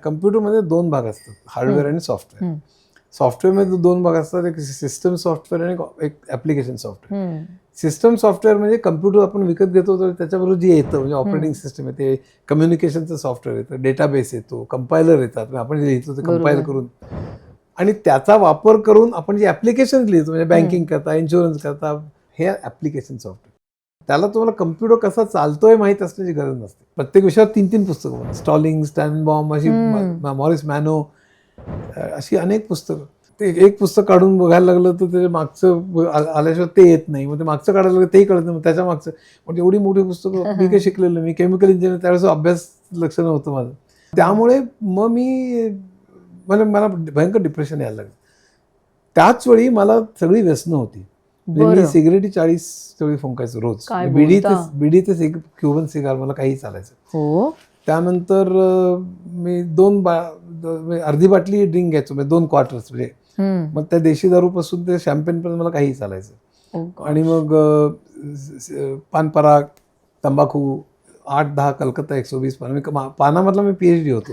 कम्प्युटरमध्ये 2 भाग असतात, हार्डवेअर आणि सॉफ्टवेअर. सॉफ्टवेअरमध्ये 2 भाग असतात, एक सिस्टम सॉफ्टवेअर आणि एक ॲप्लिकेशन सॉफ्टवेअर. सिस्टम सॉफ्टवेअर म्हणजे कम्प्युटर आपण विकत घेतो तर त्याच्याबरोबर जे येतं म्हणजे ऑपरेटिंग सिस्टम येते, कम्युनिकेशनचं सॉफ्टवेअर येतं, डेटाबेस येतो, कंपायलर येतात, आपण जे लिहितो ते कंपाईल करून, आणि त्याचा वापर करून आपण जे ॲप्लिकेशन लिहितो म्हणजे बँकिंग करता, इन्शुरन्स करता, हे ॲप्लिकेशन सॉफ्टवेअर. त्याला तुम्हाला कम्प्युटर कसा चालतोय माहीत असण्याची गरज नसते. प्रत्येक विषयावर 3-3 पुस्तकं, स्टॉलिंग, स्टॅनबॉम, अशी मॉरिस मॅनो, अशी अनेक पुस्तकं. ते एक पुस्तक काढून बघायला लागलं तर त्याच्या मागचं आल्याशिवाय ते येत नाही, मग ते मागचं काढायला लागलं तेही कळत नाही, मग त्याच्या मागचं. म्हणजे एवढी मोठी पुस्तकं मी काही शिकलेलं, मी केमिकल इंजिनियर, त्यावेळेस अभ्यास लक्ष नव्हतं माझं. त्यामुळे मग मला भयंकर डिप्रेशन यायला लागलं. त्याच वेळी मला सगळी व्यसनं होती. म्हणजे मी सिगरेटी 40 फुंकायचो रोज. बिडी ते क्युबन सिगार मला काही चालायचं. त्यानंतर मी अर्धी बाटली ड्रिंक घ्यायचो, म्हणजे 2 क्वार्टर्स, म्हणजे मग त्या देशी दारूपासून ते शॅम्पेन पर्यंत मला काही चालायचं. आणि मग पानपराग, तंबाखू, 8-10 कलकत्ता 120 पानामधला मी PhD होतो.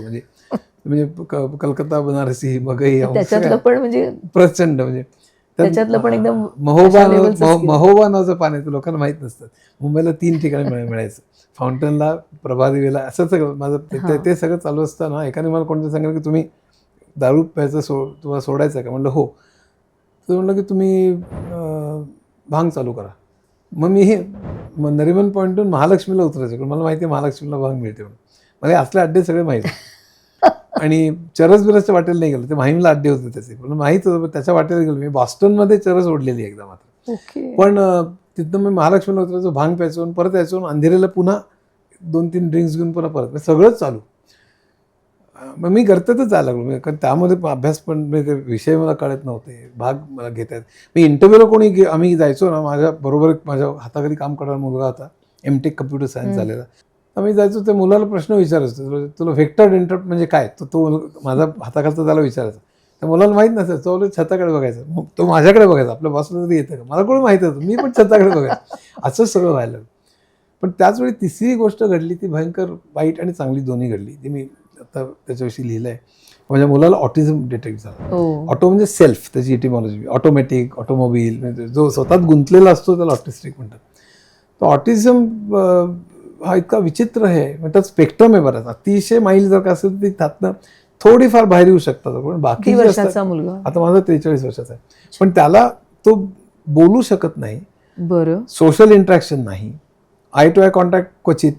म्हणजे कलकत्ता, बनारसी, मगही, त्याच्यातलं पण म्हणजे प्रचंड, म्हणजे त्याच्यातलं पण एकदम महोबा नावाचं पान आहे, लोकांना माहित नसतं. मुंबईला 3 ठिकाणी मिळायचं, फाउंटनला, प्रभादेवीला, असं सगळं माझं ते सगळं चालू असताना एकाने मला कोणतं सांगितलं की तुम्ही दारू प्यायचं तुम्हाला सोडायचं आहे का? म्हणलं हो. तर म्हणलं की तुम्ही भांग चालू करा. मग मी नरिमन पॉईंटहून महालक्ष्मीला उतरायचं, मला माहिती आहे महालक्ष्मीला भांग मिळते म्हणून. मला असले अड्डे सगळे माहिती. आणि चरस-बिरसच्या वाटेला नाही गेलो, ते माहीमला अड्डे होते त्याचे, पण माहीत होतं, त्याच्या वाटेला गेलो मी. बॉस्टनमध्ये चरस ओढलेली एकदा मात्र. पण तिथनं मी महालक्ष्मीला उतरायचो, भांग प्यायचो, परत यायचो, अंधेरीला पुन्हा 2-3 ड्रिंक्स घेऊन पुन्हा परत, सगळंच चालू. मग मी गर्तेतच जायला लागलो, कारण त्यामध्ये अभ्यास पण विषय मला कळत नव्हते, भाग मला घेत आहेत. मी इंटरव्ह्यूला आम्ही जायचो ना, माझ्या बरोबर माझ्या हाताखाली काम करणारा मुलगा होता, MTech कम्प्युटर सायन्स झालेला. आम्ही जायचो, त्या मुलाला प्रश्न विचारायचो, तुला व्हेक्टर इंटरप्ट म्हणजे काय, तो माझा हाताखालचा त्याला विचारायचा. त्या मुलाला माहीत नसायचं, तो छताकडे बघायचा, मग तो माझ्याकडे बघायचा, आपल्या बॉसला तरी येतं का, मला कोणी माहीत होतं, मी पण छताकडे बघायचं. असंच सगळं व्हायला लागलं. पण त्याचवेळी तिसरी गोष्ट घडली, ती भयंकर वाईट आणि चांगली दोन्ही घडली, ती मी आता त्याच्याविषयी लिहिलं आहे. माझ्या मुलाला ऑटिझम डिटेक्ट झाला. ऑटो म्हणजे सेल्फ, त्याची इटिमॉलॉजी, ऑटोमॅटिक, ऑटोमोबाईल, म्हणजे जो स्वतःत गुंतलेला असतो त्याला ऑटिस्टिक म्हणतात. तर ऑटिझम हा इतका विचित्र आहे, म्हणजे त्यात स्पेक्ट्रम आहे बराच, अतिशय माईल जर का असेल तर त्यातनं थोडीफार बाहेर येऊ शकतात. पण बाकी मुलगा आता माझा 43 वर्षाचा आहे, पण त्याला तो बोलू शकत नाही, सोशल इंटरॅक्शन नाही, आय टू आय कॉन्टॅक्ट क्वचित.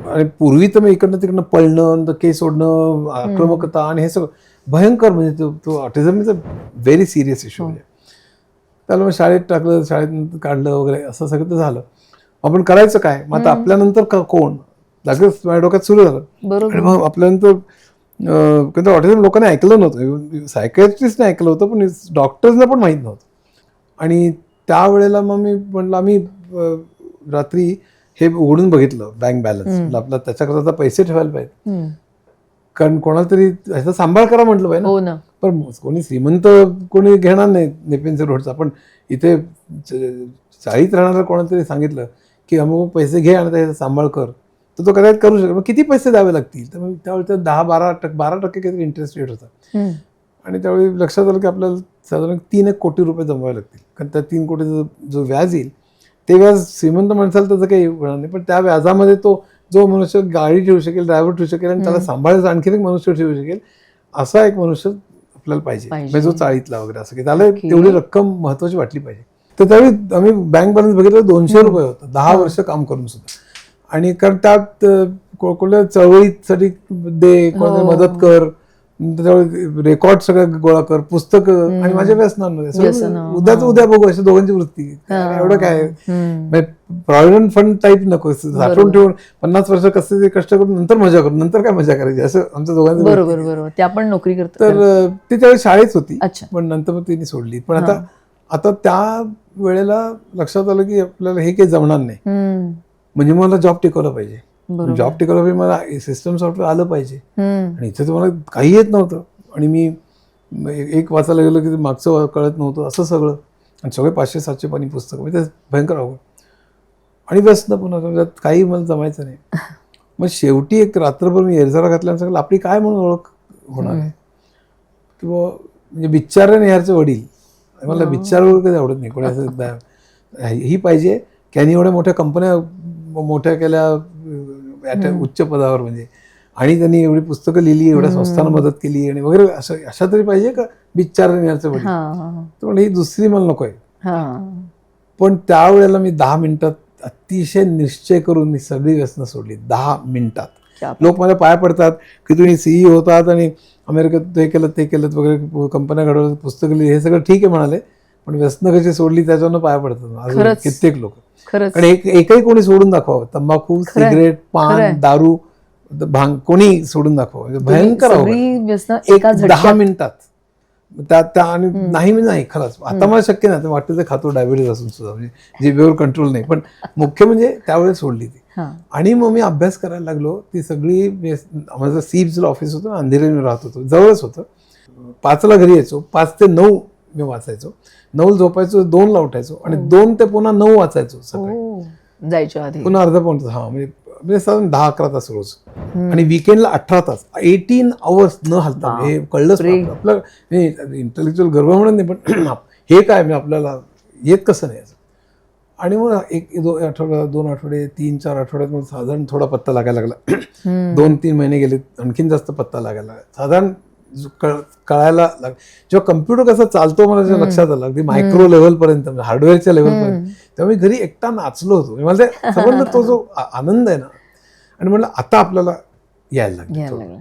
आणि पूर्वी तर मग इकडनं तिकडनं पळणं, केस ओढणं, आक्रमकता, आणि हे सगळं भयंकर, म्हणजे तो autism is a very serious issue. म्हणजे त्याला मग शाळेत टाकलं, शाळेत काढलं वगैरे, असं सगळं तर झालं. आपण करायचं काय? मग आता आपल्यानंतर कोण? लगेच माझ्या डोक्यात सुरू झालं. आणि मग आपल्यानंतर ऑटिझम लोकांनी ऐकलं नव्हतं, सायकॅट्रिस्टने ऐकलं होतं, पण डॉक्टर्सना पण माहीत नव्हतं. आणि त्यावेळेला मग मी म्हटलं, आम्ही रात्री हे उघडून बघितलं बँक बॅलन्स, आपला त्याच्याकरता पैसे ठेवायला पाहिजे, कारण कोणाला तरी ह्याचा सांभाळ करा म्हटलं पाहिजे ना. पण कोणी श्रीमंत कोणी घेणार नाही नेपेंचे रोडचा, पण इथे चाळीत राहणारा कोणातरी सांगितलं की अमुक पैसे घे आणि त्याचा सांभाळ कर, तर तो कदाचित करू शकेल. मग किती पैसे द्यावे लागतील? तर मग त्यावेळी 10-12% काहीतरी इंटरेस्ट रेट होता. आणि त्यावेळी लक्षात आलं की आपल्याला साधारण 3-1 कोटी रुपये जमवावे लागतील, कारण त्या 3 कोटीचं जो व्याज येईल ते व्याज श्रीमंत माणसाला त्याचं काही होणार नाही, पण त्या व्याजामध्ये तो जो मनुष्य गाडी ठेवू शकेल, ड्रायव्हर ठेवू शकेल, आणि त्याला सांभाळायचं आणखी एक मनुष्य ठेवू शकेल, असा एक मनुष्य आपल्याला पाहिजे, जो चाळीतला वगैरे, असं की त्याला तेवढी रक्कम महत्वाची वाटली पाहिजे. तर त्यावेळी आम्ही बँक बॅलन्स बघितलं, 200 रुपये होतं, 10 वर्ष काम करून सुद्धा. आणि कारण त्यात कोणत्या चळवळीसाठी दे, कोणाला मदत कर, रेकॉर्ड सगळं गोळा कर, पुस्तकं, आणि माझ्या व्यसनांमध्ये उद्या बघू, अशी दोघांची वृत्ती. एवढं काय प्रॉव्हिडंट फंड टाईप नको, साठवून ठेवून 50 वर्ष कसं कष्ट करून नंतर मजा करून, नंतर काय मजा करायची, असं आमच्या दोघांचं. बरोबर, त्या पण नोकरी करतात. तर ती त्यावेळी शाळेच होती, पण नंतर मग तिने सोडली. पण आता त्या वेळेला लक्षात आलं की आपल्याला हे काही जमणार नाही, म्हणजे मला जॉब टिकवला पाहिजे. जॉब टिकवला पाहिजे, मला सिस्टम सॉफ्टवेअर आलं पाहिजे. आणि इथे तुम्हाला काही येत नव्हतं, आणि मी एक वाचायला गेलो की मागचं कळत नव्हतं, असं सगळं. आणि सगळे 500-700 पानी पुस्तकं, म्हणजे ते भयंकर अवघड. आणि व्यसन पुन्हा काही मला जमायचं नाही. मग शेवटी एक रात्रभर मी एरझारा घातल्यानं सांगितलं, आपली काय म्हणून ओळख होणार आहे. किंवा म्हणजे बिच्चारे नेहारचे वडील, मला बिच्चार कधी आवडत नाही. कोणी असं ही पाहिजे की यांनी एवढ्या मोठ्या कंपन्या मोठ्या केल्या उच्च पदावर, म्हणजे आणि त्यांनी एवढी पुस्तकं लिहिली, एवढ्या संस्थांना मदत केली आणि वगैरे, असं अशा तरी पाहिजे का बिच्चार नेहारचे वडील. तर म्हणजे ही दुसरी मला नको आहे. पण त्यावेळेला मी 10 मिनिटात अतिशय निश्चय करून मी सगळी व्यसनं सोडली. 10 मिनिटात. लोक मला पाया पडतात की तुम्ही सीईओ होतात आणि अमेरिकेत हे केलं ते केलं वगैरे, कंपन्या घडवल्या, पुस्तकं लिहिली, हे सगळं ठीक आहे म्हणाले, पण व्यसनं कशी सोडली त्याच्यावर पाया पडतात कित्येक लोक. कारण एकही कोणी सोडून दाखवावं, तंबाखू, सिगरेट, पान, दारू, भांग कोणी सोडून दाखवावं, भयंकर 10 मिनिटात. आणि नाही मी नाही, खरंच आता मला शक्य नाही, वाटतं ते खातो डायबिटीज असून सुद्धा, म्हणजे जिभेवर कंट्रोल नाही. पण मुख्य म्हणजे त्यावेळेस सोडली ती. आणि मग मी अभ्यास करायला लागलो. ती सगळी माझं सीब्सला ऑफिस होतं, अंधेरीला मी राहत होतो, जवळच होतं. 5ला घरी यायचो, 5 ते 9 मी वाचायचो, 9 झोपायचो, 2ला उठायचो आणि 2 ते पुन्हा 9 वाचायचो सकाळी जायचो आधी, पुन्हा अर्धा पाऊण तास. म्हणजे साधारण 10-11 तास रोज. आणि विकेंडला 18 तास, 18 आवर्स न हलता. हे कळलंच आपलं इंटेलेक्च्युअल गर्व म्हणत नाही, पण हे काय म्हणजे आपल्याला येत कसं नाही. आणि मग 1-2 आठवडे 3-4 आठवड्यात मग साधारण थोडा पत्ता लागायला लागला. 2-3 महिने गेले, आणखीन जास्त पत्ता लागायला लागला. साधारण कळायला लागलं जेव्हा कम्प्युटर कसा चालतो मला जेव्हा लक्षात आलं, अगदी मायक्रो लेव्हलपर्यंत, हार्डवेअरच्या लेव्हलपर्यंत. तेव्हा मी घरी एकटा नाचलो होतो. मला समजलं तो जो आनंद आहे ना, आणि म्हटलं आता आपल्याला यायला लागला.